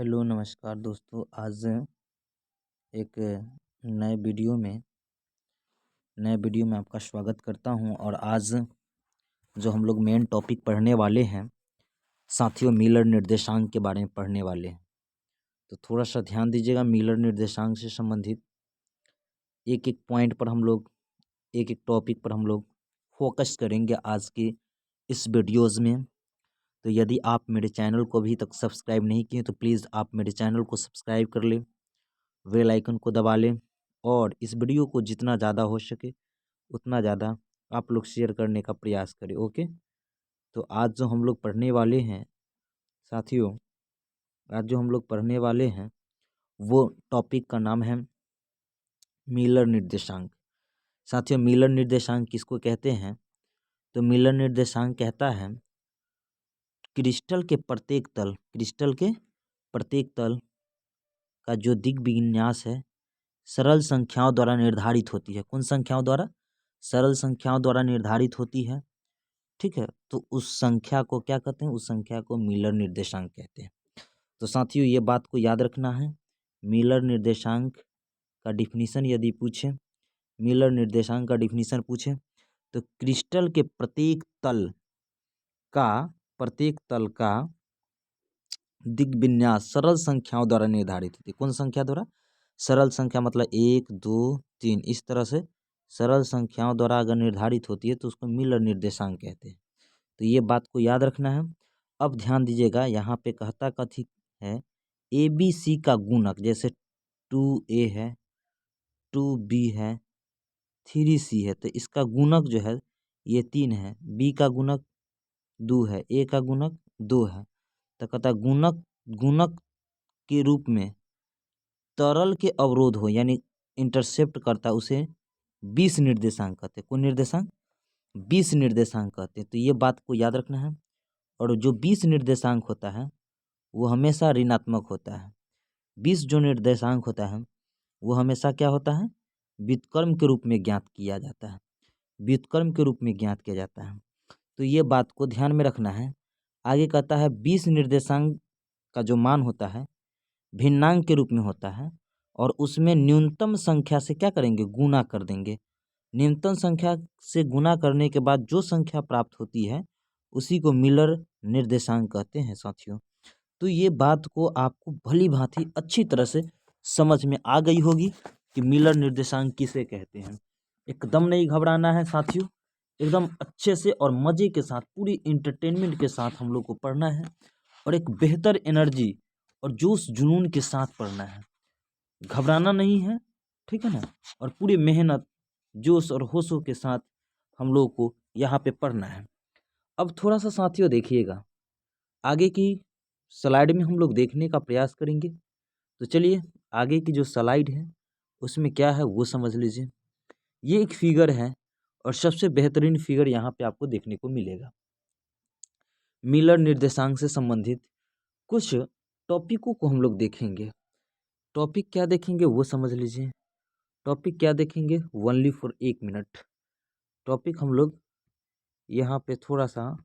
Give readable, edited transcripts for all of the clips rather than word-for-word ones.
Hello नमस्कार दोस्तों। आज एक नए वीडियो में आपका स्वागत करता हूं। और आज जो हम लोग मेन टॉपिक पढ़ने वाले हैं साथियों, मिलर निर्देशांक के बारे में पढ़ने वाले हैं। तो थोड़ा सा ध्यान दीजिएगा। मिलर निर्देशांक से संबंधित एक एक पॉइंट पर हम लोग, एक एक टॉपिक पर हम लोग फोकस करेंगे आज के इस वीडियोज़ में। तो यदि आप मेरे चैनल को अभी तक सब्सक्राइब नहीं किए तो प्लीज़ आप मेरे चैनल को सब्सक्राइब कर लें, बेल आइकन को दबा लें और इस वीडियो को जितना ज़्यादा हो सके उतना ज़्यादा आप लोग शेयर करने का प्रयास करें। ओके। तो आज जो हम लोग पढ़ने वाले हैं साथियों, आज जो हम लोग पढ़ने वाले हैं वो टॉपिक का नाम है मिलर निर्देशांक। साथियों, मिलर निर्देशांक किसको कहते हैं? तो मिलर निर्देशांक कहता है क्रिस्टल के प्रत्येक तल का जो दिग विन्यास है सरल संख्याओं द्वारा निर्धारित होती है। कौन संख्याओं द्वारा? सरल संख्याओं द्वारा निर्धारित होती है। ठीक है, तो उस संख्या को क्या कहते हैं? उस संख्या को मिलर निर्देशांक कहते हैं। तो साथियों, ये बात को याद रखना है। मिलर निर्देशांक का डिफिनीशन यदि पूछे, मिलर निर्देशांक का डिफिनीशन पूछे तो क्रिस्टल के प्रत्येक तल का दिग्विन्यास सरल संख्याओं द्वारा निर्धारित होती है। कौन संख्या द्वारा? सरल संख्या, मतलब 1 2 3 इस तरह से सरल संख्याओं द्वारा अगर निर्धारित होती है तो उसको मिलर निर्देशांक कहते हैं। तो ये बात को याद रखना है। अब ध्यान दीजिएगा, यहाँ पे कहता कथी है ए बी सी का गुणक, जैसे 2a है, 2b है, 3c है, तो इसका गुणक जो है ये 3 है, b का गुणक 2 है, a का गुणक 2 है। तो कहता गुणक के रूप में तरल के अवरोध हो यानी इंटरसेप्ट करता उसे 20 निर्देशांक कहते हैं। कौन निर्देशांक? 20 निर्देशांक कहते हैं। तो ये बात को याद रखना है। और जो 20 निर्देशांक होता है वो हमेशा ऋणात्मक होता है। 20 जो निर्देशांक होता है वो हमेशा क्या होता है? व्युत्क्रम के रूप में ज्ञात किया जाता है। व्युत्क्रम के रूप में ज्ञात किया जाता है। तो ये बात को ध्यान में रखना है। आगे कहता है 20 निर्देशांक का जो मान होता है भिन्नांक के रूप में होता है और उसमें न्यूनतम संख्या से क्या करेंगे? गुना कर देंगे। न्यूनतम संख्या से गुना करने के बाद जो संख्या प्राप्त होती है उसी को मिलर निर्देशांक कहते हैं साथियों। तो ये बात को आपको भली भांति अच्छी तरह से समझ में आ गई होगी कि मिलर निर्देशांक किसे कहते हैं। एकदम नहीं घबराना है साथियों, एकदम अच्छे से और मज़े के साथ, पूरी इंटरटेनमेंट के साथ हम लोग को पढ़ना है और एक बेहतर एनर्जी और जोश जुनून के साथ पढ़ना है। घबराना नहीं है, ठीक है ना? और पूरी मेहनत, जोश और होशों के साथ हम लोग को यहाँ पे पढ़ना है। अब थोड़ा सा साथियों देखिएगा, आगे की स्लाइड में हम लोग देखने का प्रयास करेंगे। तो चलिए आगे की जो स्लाइड है उसमें क्या है वो समझ लीजिए। ये एक फिगर है और सबसे बेहतरीन फिगर यहाँ पे आपको देखने को मिलेगा। मिलर निर्देशांक से संबंधित कुछ टॉपिकों को हम लोग देखेंगे। टॉपिक क्या देखेंगे वो समझ लीजिए। टॉपिक क्या देखेंगे? Only for 1 minute. टॉपिक हम लोग यहाँ पे थोड़ा सा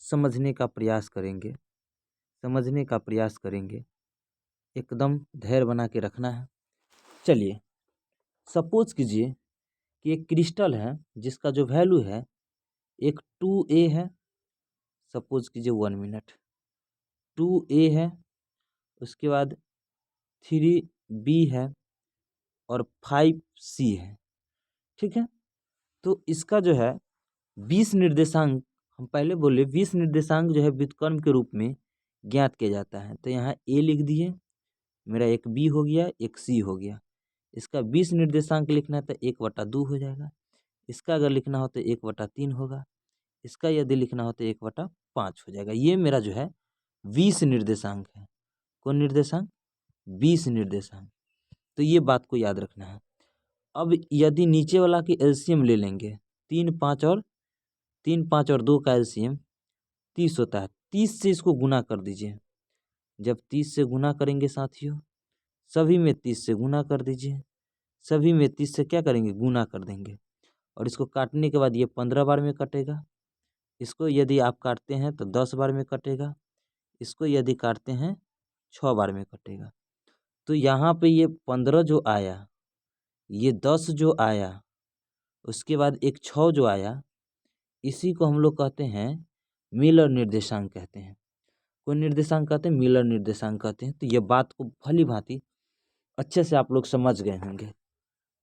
समझने का प्रयास करेंगे। एकदम धैर्य बना के रखना है। चलिए, सपोज कीजिए कि एक क्रिस्टल है जिसका जो वैल्यू है एक 2a है। सपोज कीजिए 1 मिनट, 2a है, उसके बाद 3b है और 5c है। ठीक है, तो इसका जो है 20 निर्देशांक, हम पहले बोले 20 निर्देशांक जो है व्युत्क्रम के रूप में ज्ञात किया जाता है। तो यहाँ a लिख दिए, मेरा एक b हो गया, एक c हो गया। इसका 20 निर्देशांक लिखना है तो 1/2 हो जाएगा। इसका अगर लिखना हो तो 1/3 होगा। इसका यदि लिखना हो तो 1/5 हो जाएगा। ये मेरा जो है 20 निर्देशांक है। कौन निर्देशांक? 20 निर्देशांक। तो ये बात को याद रखना है। अब यदि नीचे वाला की एलसीएम ले लेंगे, 3 5 और 2 का एलसीएम 30 होता है। 30 से इसको गुना कर दीजिए। जब 30 से गुना करेंगे साथियों, सभी में 30 से गुना कर दीजिए। सभी में 30 से क्या करेंगे? गुना कर देंगे। और इसको काटने के बाद ये 15 बार में कटेगा। इसको यदि आप काटते हैं तो 10 बार में कटेगा। इसको यदि काटते हैं 6 बार में कटेगा। तो यहाँ पे ये 15 जो आया, ये 10 जो आया, उसके बाद एक 6 जो आया, इसी को हम लोग कहते हैं मिलर निर्देशांक कहते हैं। कोई निर्देशांक कहते हैं, मिलर निर्देशांक कहते हैं। तो ये बात को भली भांति अच्छे से आप लोग समझ गए होंगे,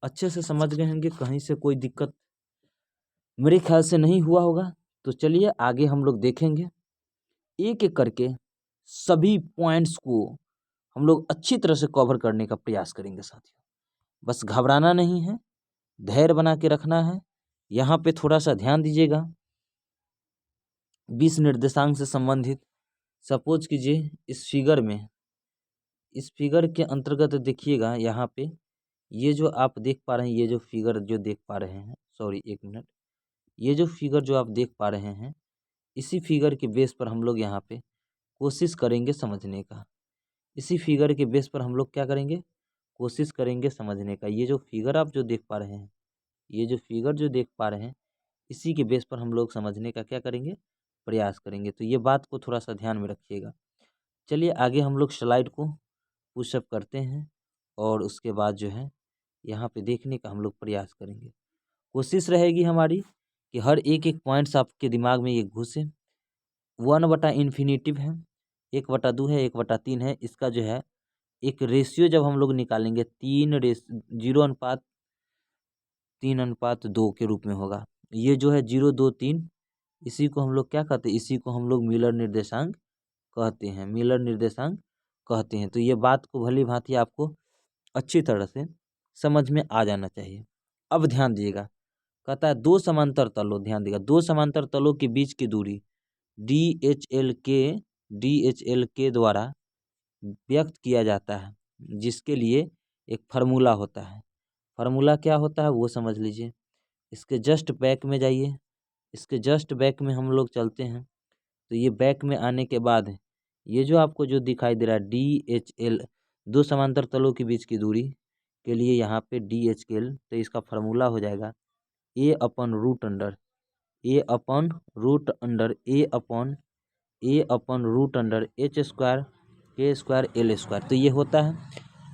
अच्छे से समझ गए होंगे, कहीं से कोई दिक्कत मेरे ख्याल से नहीं हुआ होगा। तो चलिए आगे हम लोग देखेंगे, एक एक करके सभी पॉइंट्स को हम लोग अच्छी तरह से कवर करने का प्रयास करेंगे साथियों। बस घबराना नहीं है, धैर्य बना के रखना है। यहाँ पे थोड़ा सा ध्यान दीजिएगा, 20 निर्देशांक से संबंधित सपोज कीजिए इस फिगर के अंतर्गत देखिएगा, यहाँ पे ये जो आप देख पा रहे हैं, ये जो फिगर जो देख पा रहे हैं, सॉरी एक मिनट, ये जो फिगर जो आप देख पा रहे हैं, इसी फिगर के बेस पर हम लोग यहाँ पे कोशिश करेंगे समझने का। इसी फिगर के बेस पर हम लोग क्या करेंगे, कोशिश करेंगे समझने का। ये जो फिगर आप जो देख पा रहे हैं, ये जो फिगर जो देख पा रहे हैं, इसी के बेस पर हम लोग समझने का क्या करेंगे, प्रयास करेंगे। तो ये बात को थोड़ा सा ध्यान में रखिएगा। चलिए आगे हम लोग स्लाइड को पुशअप करते हैं और उसके बाद जो है यहाँ पे देखने का हम लोग प्रयास करेंगे। कोशिश रहेगी हमारी कि हर एक एक पॉइंट्स आपके दिमाग में ये घुसे। 1/इन्फिनेटिव है, 1/2 है, 1/3 है। इसका जो है एक रेशियो जब हम लोग निकालेंगे 0:3:2 के रूप में होगा। ये जो है 0, 2, 3, इसी को हम लोग क्या कहते हैं, इसी को हम लोग मिलर निर्देशांक कहते हैं, मिलर निर्देशांक कहते हैं। तो ये बात को भली भांति आपको अच्छी तरह से समझ में आ जाना चाहिए। अब ध्यान दीजिएगा, कहता है दो समांतर तलों, ध्यान दीजिएगा, दो समांतर तलों के बीच की दूरी DHL के द्वारा व्यक्त किया जाता है, जिसके लिए एक फार्मूला होता है। फार्मूला क्या होता है वो समझ लीजिए। इसके जस्ट बैक में जाइए, इसके जस्ट बैक में हम लोग चलते हैं। तो ये बैक में आने के बाद ये जो आपको जो दिखाई दे रहा है DHL, दो समांतर तलों के बीच की दूरी के लिए यहाँ पे DHL, तो इसका फार्मूला हो जाएगा A upon root under H² K² L²। तो ये होता है।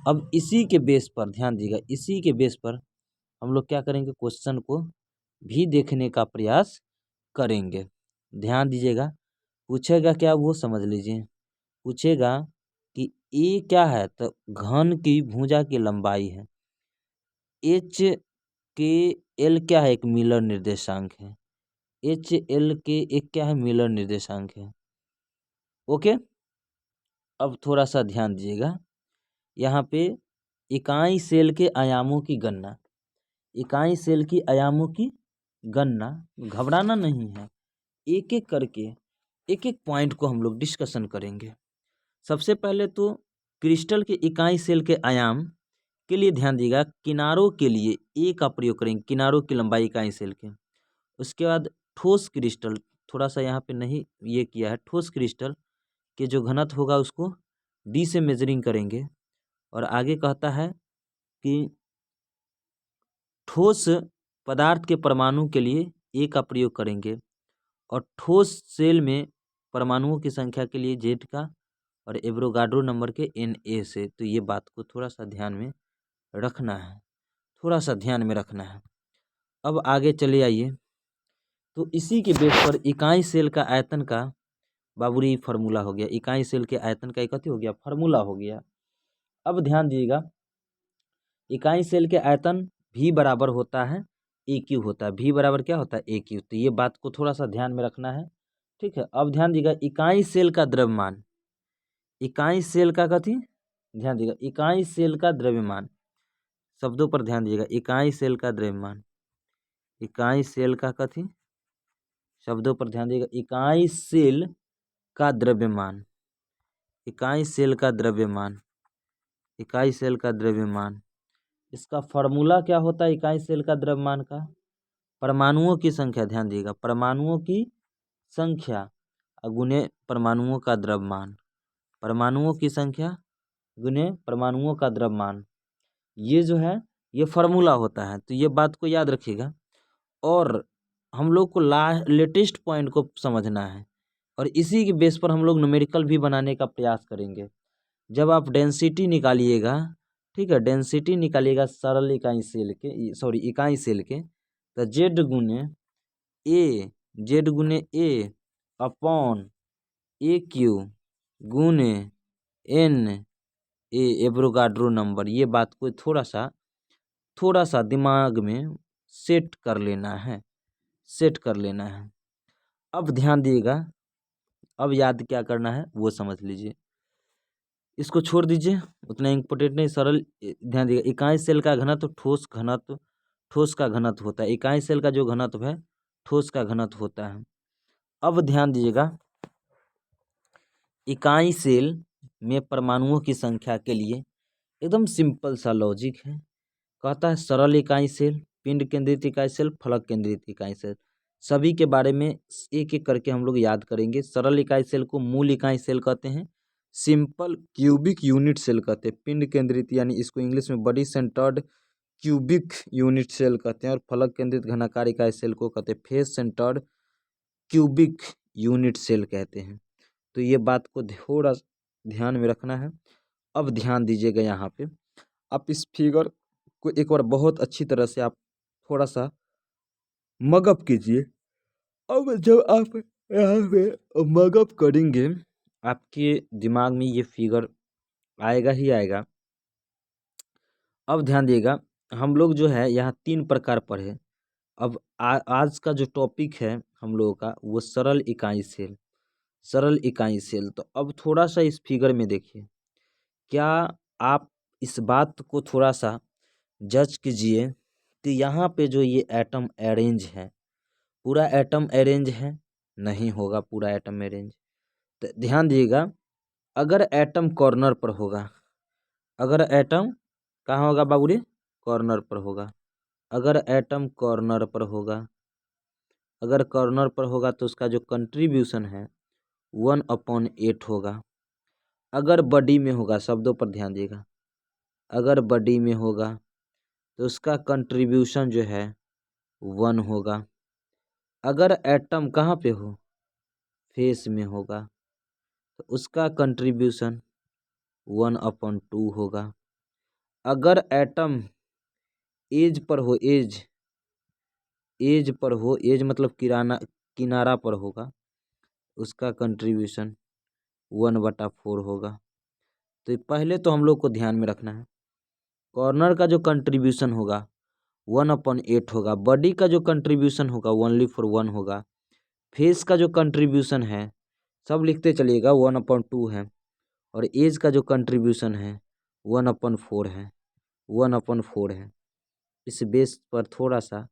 अब इसी के बेस पर ध्यान दीजिएगा, इसी के बेस पर हम लोग क्या करेंगे, क्वेश्चन को भी देखने का प्रयास करेंगे। ध्यान दीजिएगा, पूछेगा क्या वो समझ लीजिए। पूछेगा कि ए क्या है, तो घन की भुजा की लंबाई है। HKL क्या है, एक मिलर निर्देशांक है। HL के एक क्या है, मिलर निर्देशांक है। ओके, अब थोड़ा सा ध्यान दीजिएगा, यहाँ पे इकाई सेल के आयामों की गणना, इकाई सेल की आयामों की गणना, घबराना नहीं है, एक एक करके एक एक पॉइंट को हम लोग डिस्कशन करेंगे। सबसे पहले तो क्रिस्टल के इकाई सेल के आयाम के लिए ध्यान दीजिएगा, किनारों के लिए ए का प्रयोग करेंगे, किनारों की लंबाई इकाई सेल के। उसके बाद ठोस क्रिस्टल, थोड़ा सा यहाँ पे नहीं ये किया है, ठोस क्रिस्टल के जो घनत्व होगा उसको डी से मेजरिंग करेंगे। और आगे कहता है कि ठोस पदार्थ के परमाणु के लिए ए का प्रयोग करेंगे, और ठोस सेल में परमाणुओं की संख्या के लिए जेड का, और एवोगाड्रो नंबर के Na से। तो ये बात को थोड़ा सा ध्यान में रखना है, थोड़ा सा ध्यान में रखना है। अब आगे चले आइए, तो इसी के बेस पर इकाई सेल का आयतन का बाबूरी फार्मूला हो गया, इकाई सेल के आयतन का एक हो गया, फार्मूला हो गया। अब ध्यान दीजिएगा, इकाई सेल के आयतन भी बराबर होता है AQ होता है, भी बराबर क्या होता है, AQ। तो ये बात को थोड़ा सा ध्यान में रखना है, ठीक है। अब ध्यान दीजिएगा, इकाई सेल का द्रव्यमान, इकाई सेल का कथी, ध्यान दीजिएगा, इकाई सेल का द्रव्यमान, शब्दों पर ध्यान दीजिएगा, इकाई सेल का द्रव्यमान, इकाई सेल का कथी, शब्दों पर ध्यान दीजिएगा, इकाई सेल का द्रव्यमान, इकाई सेल का द्रव्यमान, इकाई सेल का द्रव्यमान। इसका फार्मूला क्या होता है इकाई सेल का द्रव्यमान का, परमाणुओं की संख्या, ध्यान दीजिएगा, परमाणुओं की संख्या गुने परमाणुओं का द्रव्यमान, परमाणुओं की संख्या गुने परमाणुओं का द्रव्यमान, ये जो है ये फार्मूला होता है। तो ये बात को याद रखिएगा, और हम लोग को लेटेस्ट पॉइंट को समझना है, और इसी के बेस पर हम लोग न्यूमेरिकल भी बनाने का प्रयास करेंगे। जब आप डेंसिटी निकालिएगा, ठीक है, डेंसिटी निकालिएगा सरल इकाई सेल के, सॉरी इकाई सेल के, तो जेड गुने ए अपॉन ए क्यू गुने एन ए एवोगाड्रो नंबर। ये बात को थोड़ा सा दिमाग में सेट कर लेना है, सेट कर लेना है। अब ध्यान दिएगा, अब याद क्या करना है वो समझ लीजिए, इसको छोड़ दीजिए, उतना इम्पोर्टेंट नहीं। सरल ध्यान दिएगा, इकाई सेल का घनत्व ठोस का घनत्व होता है। इकाई सेल का जो घनत्व है ठोस का घनत्व होता है। अब ध्यान दीजिएगा, इकाई सेल में परमाणुओं की संख्या के लिए एकदम सिंपल सा लॉजिक है। कहता है सरल इकाई सेल, पिंड केंद्रित इकाई सेल, फलक केंद्रित इकाई सेल। सभी के बारे में एक एक करके हम लोग याद करेंगे। सरल इकाई सेल को मूल इकाई सेल कहते हैं, सिंपल क्यूबिक यूनिट सेल कहते हैं। पिंड केंद्रित यानी इसको इंग्लिश में body centred cubic unit cell कहते हैं। और फलक केंद्रित घनाकार इकाई सेल को कहते हैं face centred cubic unit cell कहते हैं। तो ये बात को थोड़ा ध्यान में रखना है। अब ध्यान दीजिएगा, यहाँ पे आप इस फिगर को एक बार बहुत अच्छी तरह से आप थोड़ा सा मगअप कीजिए। अब जब आप यहाँ पे मगअप करेंगे, आपके दिमाग में ये फिगर आएगा ही आएगा। अब ध्यान दिएगा, हम लोग जो है यहाँ 3 प्रकार पढ़े। अब आज का जो टॉपिक है हम लोगों का वो सरल इकाई सेल, सरल इकाई सेल। तो अब थोड़ा सा इस फिगर में देखिए, क्या आप इस बात को थोड़ा सा जज कीजिए कि यहाँ पे जो ये एटम अरेंज है, पूरा एटम अरेंज है? नहीं होगा पूरा एटम अरेंज। तो ध्यान दिएगा, अगर एटम कॉर्नर पर होगा, अगर एटम कहाँ होगा बाबू रे? कॉर्नर पर होगा। अगर एटम कॉर्नर पर होगा, अगर कॉर्नर पर होगा तो उसका जो कंट्रीब्यूशन है 1/8 होगा। अगर बॉडी में होगा, शब्दों पर ध्यान दिएगा, अगर बॉडी में होगा तो उसका कंट्रीब्यूशन जो है 1 होगा। अगर एटम कहाँ पे हो? फेस में होगा तो उसका कंट्रीब्यूशन 1/2 होगा। अगर एटम एज पर हो, एज पर हो, एज मतलब किनारा पर होगा, उसका कंट्रीब्यूशन 1/4 होगा। तो पहले तो हम लोग को ध्यान में रखना है, कॉर्नर का जो कंट्रीब्यूशन होगा 1/8 होगा। बॉडी का जो कंट्रीब्यूशन होगा ओनली फॉर 1 होगा। फेस का जो कंट्रीब्यूशन है, सब लिखते चलिएगा, 1/2 है। और एज का जो कंट्रीब्यूशन है 1/4 है, 1/4 है। इस बेस पर थोड़ा सा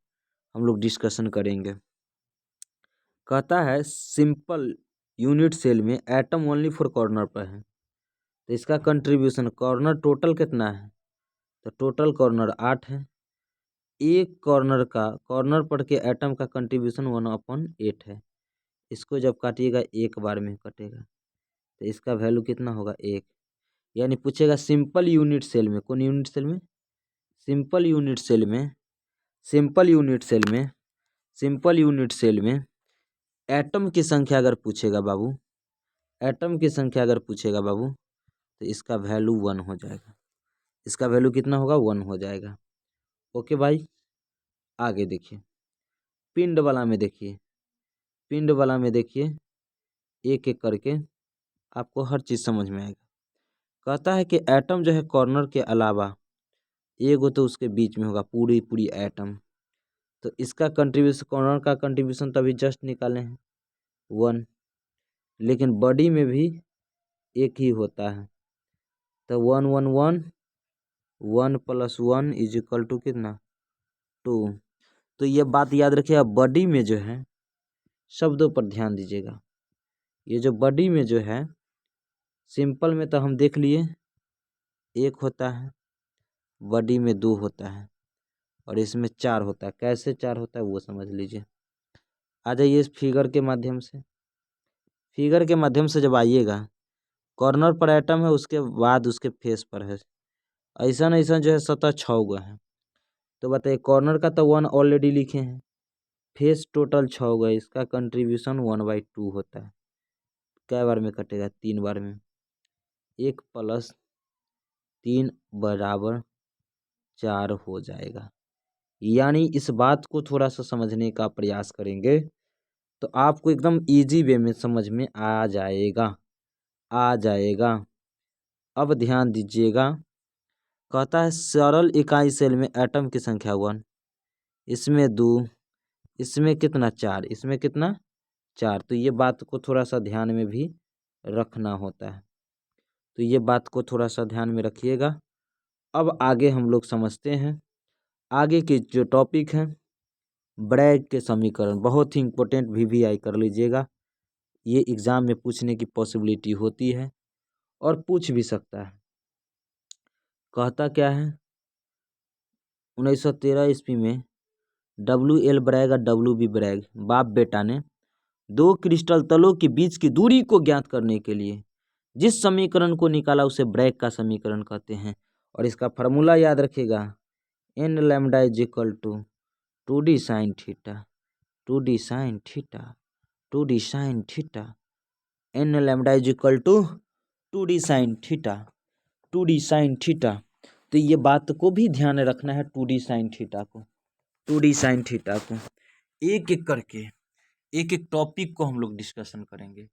हम लोग डिस्कशन करेंगे। कहता है सिंपल यूनिट सेल में एटम ओनली फॉर कॉर्नर पर है, तो इसका कंट्रीब्यूशन, कॉर्नर टोटल कितना है? तो टोटल कॉर्नर 8 है। एक कॉर्नर पर के एटम का कंट्रीब्यूशन 1/8 है। इसको जब काटिएगा एक बार में कटेगा, तो इसका वैल्यू कितना होगा? 1। यानी पूछेगा सिंपल यूनिट सेल में, कौन यूनिट सेल में? सिंपल यूनिट सेल में, सिंपल यूनिट सेल में, सिंपल यूनिट सेल में एटम की संख्या अगर पूछेगा बाबू, एटम की संख्या अगर पूछेगा बाबू, तो इसका वैल्यू 1 हो जाएगा। इसका वैल्यू कितना होगा? 1 हो जाएगा। ओके भाई, आगे देखिए, पिंड वाला में देखिए, पिंड वाला में देखिए, एक एक करके आपको हर चीज़ समझ में आएगा। कहता है कि एटम जो है कॉर्नर के अलावा एगो तो उसके बीच में होगा, पूरी पूरी एटम। तो इसका कंट्रीब्यूशन, कॉर्नर का कंट्रीब्यूशन तो अभी जस्ट निकाले हैं 1, लेकिन बॉडी में भी एक ही होता है। तो 1 1 1, 1 + 1 = कितना? 2। तो ये बात याद रखिएगा, बॉडी में जो है, शब्दों पर ध्यान दीजिएगा, ये जो बॉडी में जो है, सिंपल में तो हम देख लिए 1 होता है, बॉडी में 2 होता है, और इसमें 4 होता है। कैसे 4 होता है वो समझ लीजिए। आ जाइए इस फिगर के माध्यम से, फिगर के माध्यम से जब आइएगा, कॉर्नर पर एटम है, उसके बाद उसके फेस पर है, ऐसा ऐसा जो है सतह 6 गो है। तो बताइए, कॉर्नर का तो 1 ऑलरेडी लिखे हैं, फेस टोटल 6 गो है, इसका कंट्रीब्यूशन 1/2 होता है। कै बार में कटेगा? 3 बार में। 1 + 3 = 4 हो जाएगा। यानी इस बात को थोड़ा सा समझने का प्रयास करेंगे तो आपको एकदम इजी वे में समझ में आ जाएगा। अब ध्यान दीजिएगा, कहता है सरल इकाई सेल में एटम की संख्या 1, इसमें 2, इसमें कितना 4, इसमें कितना 4। तो ये बात को थोड़ा सा ध्यान में भी रखना होता है, तो ये बात को थोड़ा सा ध्यान में रखिएगा। अब आगे हम लोग समझते हैं आगे के जो टॉपिक हैं, ब्रैग के समीकरण। बहुत ही इम्पोर्टेंट VVI कर लीजिएगा, ये एग्जाम में पूछने की पॉसिबिलिटी होती है और पूछ भी सकता है। कहता क्या है, 1913 ईस्वी में WL ब्रैग और WB ब्रैग बाप बेटा ने 2 क्रिस्टल तलों के बीच की दूरी को ज्ञात करने के लिए जिस समीकरण को निकाला उसे ब्रैग का समीकरण कहते हैं। और इसका फार्मूला याद रखिएगा, n lambda = 2d sin theta, 2d sin theta, 2d sin theta, n lambda = 2d sin theta, 2d sin theta. तो ये बात को भी ध्यान रखना है, 2d sin थीटा को, 2d sin थीटा को एक एक करके एक एक टॉपिक को हम लोग डिस्कशन करेंगे।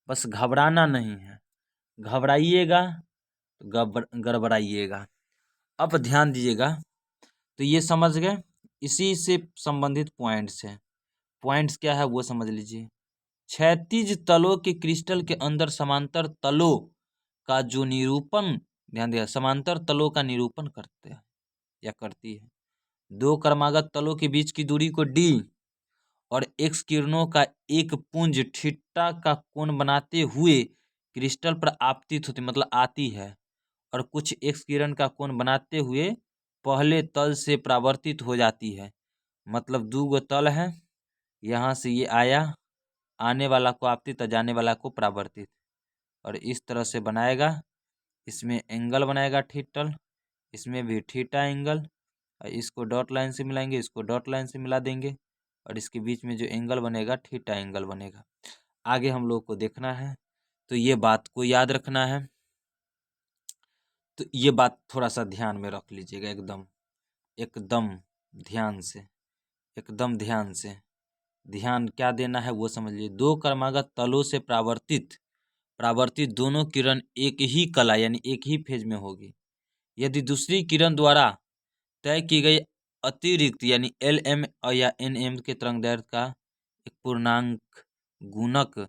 बस घबराना नहीं है, घबराइएगा तो गड़बड़ाइएगा। अब ध्यान दीजिएगा, तो ये समझ गए, इसी से संबंधित पॉइंट्स हैं। पॉइंट्स क्या है वो समझ लीजिए। क्षैतिज तलों के क्रिस्टल के अंदर समांतर तलों का जो निरूपण, ध्यान दिया, समांतर तलों का निरूपण करते हैं या करती है। 2 क्रमागत तलों के बीच की दूरी को d और x किरणों का एक पुंज थीटा का कोण बनाते हुए क्रिस्टल पर आपतित होती, मतलब आती है, और कुछ x किरण का कोण बनाते हुए पहले तल से परावर्तित हो जाती है। मतलब 2 गो तल है, यहाँ से ये आया, आने वाला को आपतित और जाने वाला को परावर्तित, और इस तरह से बनाएगा। इसमें एंगल बनाएगा थीटल, इसमें भी थीटा एंगल, और इसको डॉट लाइन से मिलाएंगे, इसको डॉट लाइन से मिला देंगे, और इसके बीच में जो एंगल बनेगा थीटा एंगल बनेगा। आगे हम लोग को देखना है, तो ये बात को याद रखना है। तो ये बात थोड़ा सा ध्यान में रख लीजिएगा, एकदम एकदम ध्यान से, एकदम ध्यान से, ध्यान क्या देना है वो समझ लीजिए। 2 क्रमागत तलों से परावर्तित दोनों किरण एक ही कला यानी एक ही फेज में होगी। यदि दूसरी किरण द्वारा तय की गई अतिरिक्त यानी LM या NM के तरंगदैर्घ्य का एक पूर्णांक गुणक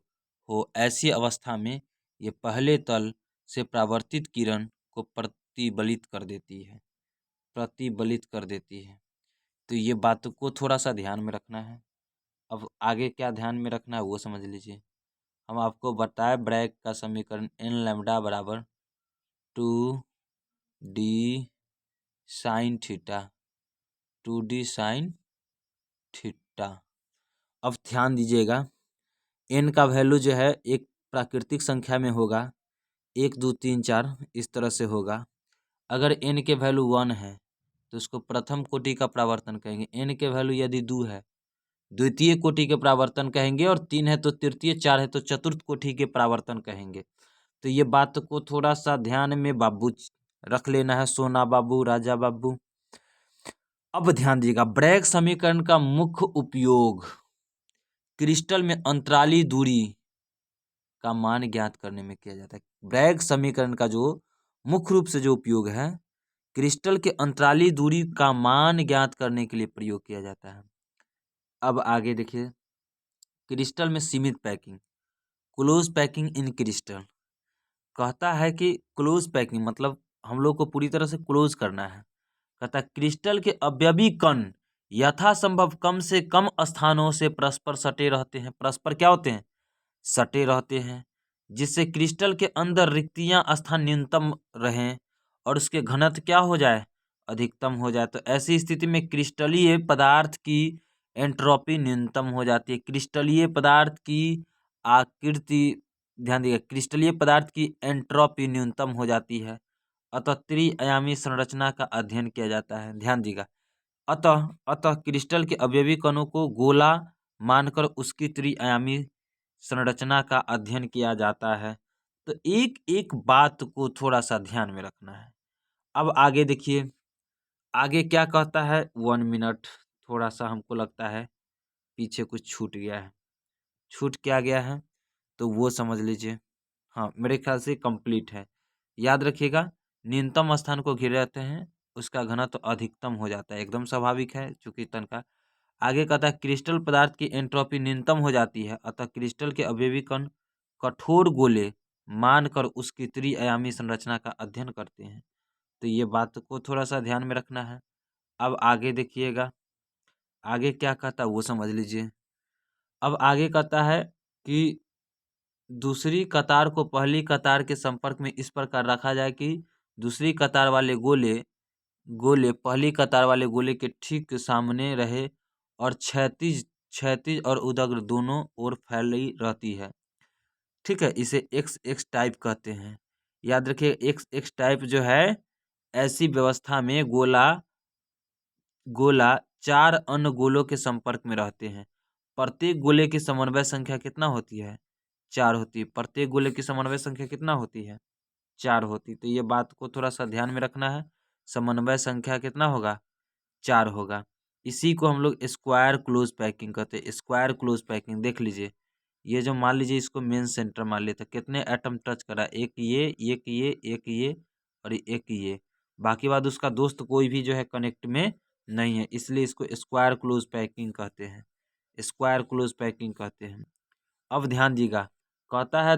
हो, ऐसी अवस्था में ये पहले तल से परावर्तित किरण को प्रतिबलित कर देती है, प्रतिबलित कर देती है। तो ये बात को थोड़ा सा ध्यान में रखना है। अब आगे क्या ध्यान में रखना है वो समझ लीजिए। हम आपको बताए ब्रैग का समीकरण n lambda = 2d sin theta, 2d sin theta. अब ध्यान दीजिएगा, n का वैल्यू जो है एक प्राकृतिक संख्या में होगा, 1 2 3 4 इस तरह से होगा। अगर n के वैल्यू 1 है तो उसको प्रथम कोटि का परावर्तन कहेंगे, n के वैल्यू यदि 2 है द्वितीय कोटि के परावर्तन कहेंगे, और 3 है तो तृतीय, 4 है तो चतुर्थ कोटि के परावर्तन कहेंगे। तो ये बात को थोड़ा सा ध्यान में बाबू रख लेना है, सोना बाबू, राजा बाबू। अब ध्यान दीजिएगा, ब्रैग समीकरण का मुख्य उपयोग क्रिस्टल में अंतराली दूरी का मान ज्ञात करने में किया जाता है। ब्रैग समीकरण का जो मुख्य रूप से जो उपयोग है, क्रिस्टल के अंतराली दूरी का मान ज्ञात करने के लिए प्रयोग किया जाता है। अब आगे देखिए, क्रिस्टल में सीमित packing, close packing in crystal. कहता है कि क्लोज पैकिंग मतलब हम लोग को पूरी तरह से क्लोज करना है। कहता है क्रिस्टल के अवयवी कण यथासंभव कम से कम स्थानों से परस्पर सटे रहते हैं। परस्पर क्या होते हैं? सटे रहते हैं, जिससे क्रिस्टल के अंदर रिक्तियां स्थान न्यूनतम रहें और उसके घनत्व क्या हो जाए? अधिकतम हो जाए। तो ऐसी स्थिति में क्रिस्टलीय पदार्थ की एंट्रोपी न्यूनतम हो जाती है। क्रिस्टलीय पदार्थ की आकृति, ध्यान दिएगा, क्रिस्टलीय पदार्थ की एंट्रोपी न्यूनतम हो जाती है। अतः त्रिआयामी संरचना का अध्ययन किया जाता है। ध्यान दिएगा, अतः क्रिस्टल के अवयवी कणों को गोला मानकर उसकी त्रिआयामी संरचना का अध्ययन किया जाता है। तो एक एक बात को थोड़ा सा ध्यान में रखना है। अब आगे देखिए, आगे क्या कहता है, 1 मिनट, थोड़ा सा हमको लगता है पीछे कुछ छूट गया है। छूट क्या गया है तो वो समझ लीजिए। हाँ, मेरे ख्याल से कंप्लीट है। याद रखिएगा, न्यूनतम स्थान को घेरे रहते हैं उसका घनत्व तो अधिकतम हो जाता है, एकदम स्वाभाविक है चूंकि तन का। आगे कहता है क्रिस्टल पदार्थ की एंट्रोपी न्यूनतम हो जाती है, अतः क्रिस्टल के अवयवी कण कठोर गोले मानकर उसकी त्रिआयामी संरचना का अध्ययन करते हैं। तो ये बात को थोड़ा सा ध्यान में रखना है। अब आगे देखिएगा, आगे क्या कहता है वो समझ लीजिए। अब आगे कहता है कि दूसरी कतार को पहली कतार के संपर्क में इस प्रकार रखा जाए कि दूसरी कतार वाले गोले गोले पहली कतार वाले गोले के ठीक सामने रहे और क्षैतिज क्षैतिज और उदग्र दोनों ओर फैली रहती है। ठीक है, इसे एक्स एक्स टाइप कहते हैं। याद रखिए, एक्स एक्स टाइप जो है, ऐसी व्यवस्था में गोला गोला 4 अन्य गोलों के संपर्क में रहते हैं। प्रत्येक गोले की समन्वय संख्या कितना होती है? 4 होती है। प्रत्येक गोले की समन्वय संख्या कितना होती है? 4 होती। तो ये बात को थोड़ा सा ध्यान में रखना है। समन्वय संख्या कितना होगा? 4 होगा। इसी को हम लोग स्क्वायर क्लोज पैकिंग कहते हैं। स्क्वायर क्लोज पैकिंग देख लीजिए, ये जो मान लीजिए इसको मेन सेंटर मान लेते, कितने एटम टच करा? एक ये, एक ये, एक ये और एक ये। बाकी बाद उसका दोस्त कोई भी जो है कनेक्ट में नहीं है, इसलिए इसको स्क्वायर क्लोज पैकिंग कहते हैं। स्क्वायर क्लोज पैकिंग कहते हैं। अब ध्यान दीजिएगा, कहता है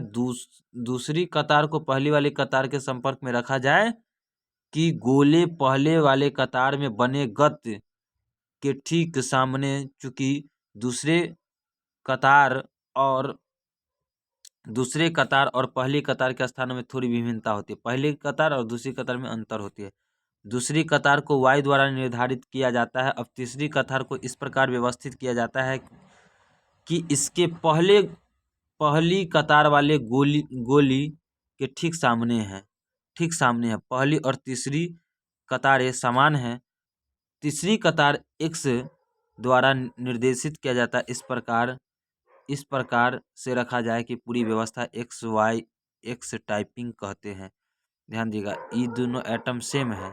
दूसरी कतार को पहली वाली कतार के संपर्क में रखा जाए कि गोले पहले वाले कतार में बने गत्य के ठीक सामने, चूंकि दूसरे कतार और दूसरे कतार और पहली कतार के स्थानों में थोड़ी विभिन्नता होती है। पहली कतार और दूसरी कतार में अंतर होती है। दूसरी कतार को y द्वारा निर्धारित किया जाता है। अब तीसरी कतार को इस प्रकार व्यवस्थित किया जाता है कि इसके पहली कतार वाले गोली के ठीक सामने है, ठीक सामने है। पहली और तीसरी कतारें समान हैं। तीसरी कतार x द्वारा निर्देशित किया जाता है। इस प्रकार से रखा जाए कि पूरी व्यवस्था एक्स वाई एक्स टाइपिंग कहते हैं। ध्यान दीजिएगा, ई दोनों एटम सेम है।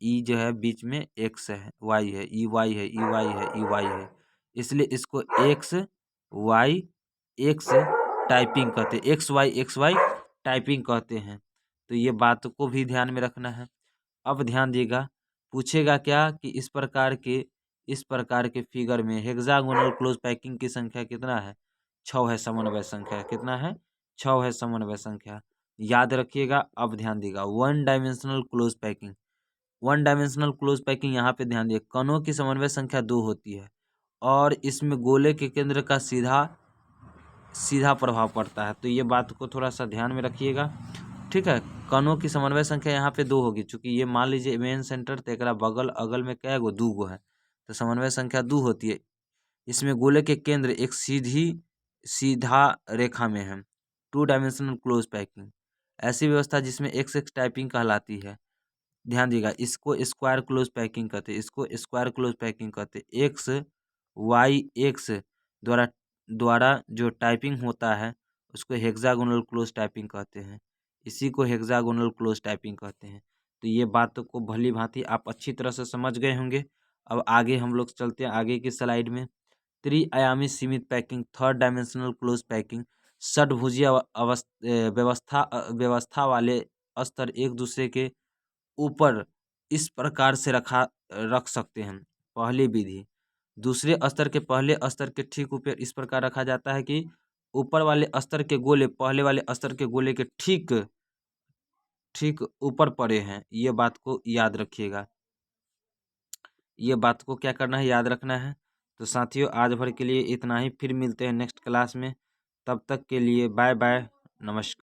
ई जो है बीच में एक्स है, वाई है, ई वाई है, ई वाई है, ई वाई है, इसलिए इसको एक्स वाई एक्स टाइपिंग कहते हैं। एक्स वाई टाइपिंग कहते हैं। तो ये बात को भी ध्यान में रखना है। अब ध्यान दीजिएगा, पूछेगा क्या कि इस प्रकार के फिगर में हेक्सागोनल क्लोज पैकिंग की संख्या कितना है? 6 है समन्वय संख्या। कितना है? 6 है समन्वय संख्या। याद रखिएगा। अब ध्यान दीजिएगा, 1 dimensional close packing. 1 dimensional close packing, यहाँ पे ध्यान दिए, कणों की समन्वय संख्या 2 होती है और इसमें गोले के केंद्र का सीधा प्रभाव पड़ता है। तो ये बात को थोड़ा सा ध्यान में रखिएगा। ठीक है, कणों की समन्वय संख्या यहाँ पे 2 होगी, चूंकि ये मान लीजिए मेन सेंटर तो एक बगल अगल में क्या गो 2 गो है, तो समन्वय संख्या 2 होती है। इसमें गोले के केंद्र एक सीधा रेखा में है। 2 डायमेंशनल क्लोज पैकिंग ऐसी व्यवस्था जिसमें एक्स एक्स टाइपिंग कहलाती है। ध्यान दीजिएगा, इसको स्क्वायर क्लोज पैकिंग कहते हैं। इसको स्क्वायर क्लोज पैकिंग कहते हैं। एक्स वाई एक्स द्वारा द्वारा जो टाइपिंग होता है उसको हेक्सागोनल क्लोज टाइपिंग कहते हैं। इसी को हेक्सागोनल क्लोज टाइपिंग कहते हैं। तो ये बात को भली भांति आप अच्छी तरह से समझ गए होंगे। अब आगे हम लोग चलते हैं आगे की स्लाइड में। त्रिआयामी सीमित पैकिंग, 3rd डायमेंशनल क्लोज पैकिंग। षडभुजीय व्यवस्था वाले स्तर एक दूसरे के ऊपर इस प्रकार से रख सकते हैं। पहली विधि, दूसरे स्तर के पहले स्तर के ठीक ऊपर इस प्रकार रखा जाता है कि ऊपर वाले स्तर के गोले पहले वाले स्तर के गोले के ठीक ठीक ऊपर पड़े हैं। ये बात को याद रखिएगा। ये बात को क्या करना है, याद रखना है। तो साथियों, आज भर के लिए इतना ही। फिर मिलते हैं नेक्स्ट क्लास में। तब तक के लिए बाय बाय, नमस्कार।